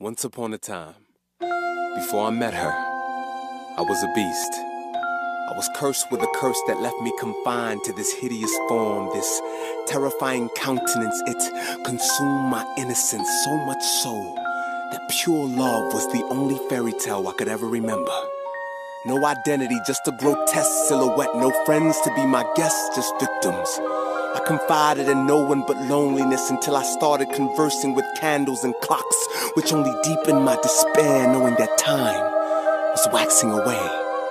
Once upon a time, before I met her, I was a beast. I was cursed with a curse that left me confined to this hideous form, this terrifying countenance. It consumed my innocence so much so that pure love was the only fairy tale I could ever remember. No identity, just a grotesque silhouette. No friends to be my guests, just victims. I confided in no one but loneliness until I started conversing with candles and clocks, which only deepened my despair, knowing that time was waxing away.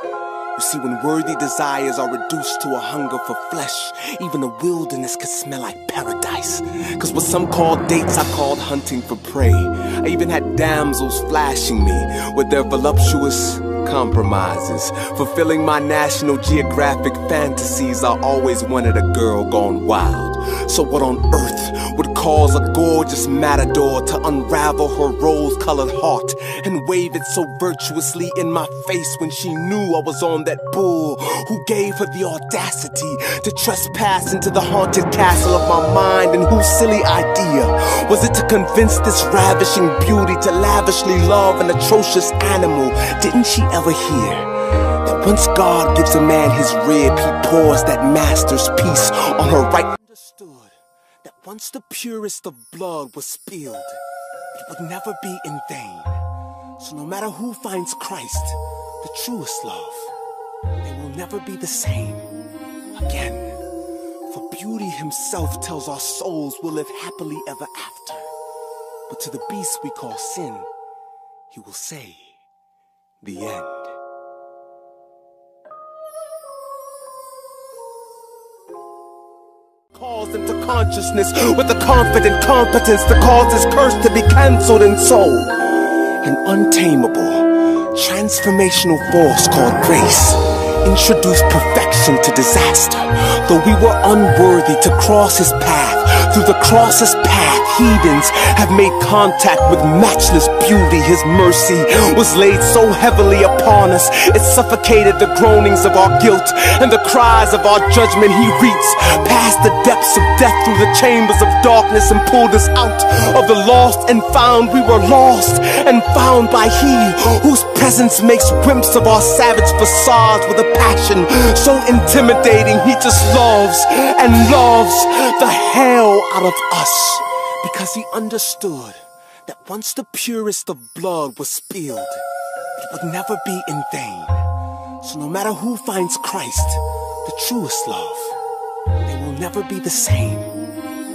You see, when worthy desires are reduced to a hunger for flesh, even the wilderness could smell like paradise. Cause what some called dates, I called hunting for prey. I even had damsels flashing me with their voluptuous compromises. Fulfilling my National Geographic fantasies, I always wanted a girl gone wild. So what on earth would cause a gorgeous matador to unravel her rose-colored heart and wave it so virtuously in my face when she knew I was on that bull who gave her the audacity to trespass into the haunted castle of my mind? And whose silly idea was it to convince this ravishing beauty to lavishly love an atrocious animal? Didn't she ever hear that once God gives a man his rib, he pours that master's piece on her right? Understood that once the purest of blood was spilled, it would never be in vain. So no matter who finds Christ, the truest love, they will never be the same again. For beauty himself tells our souls will live happily ever after. But to the beast we call sin, he will say, the end. Calls into consciousness with a confident competence to cause this curse to be cancelled in soul. An untamable, transformational force called grace introduced perfection to disaster. Though we were unworthy to cross his path, through the cross's path, heathens have made contact with matchless beauty. His mercy was laid so heavily upon us, it suffocated the groanings of our guilt and the cries of our judgment. He reached past the depths of death through the chambers of darkness and pulled us out of the lost and found. We were lost and found by he whose presence makes wimps of our savage facades with a passion so intimidating. He just loves and loves the hell out of us, because he understood that once the purest of blood was spilled, it would never be in vain. So no matter who finds Christ, the truest love, they will never be the same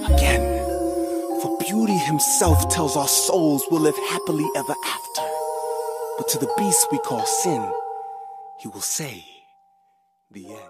again. For beauty himself tells our souls will live happily ever after. But to the beast we call sin, he will say, the end.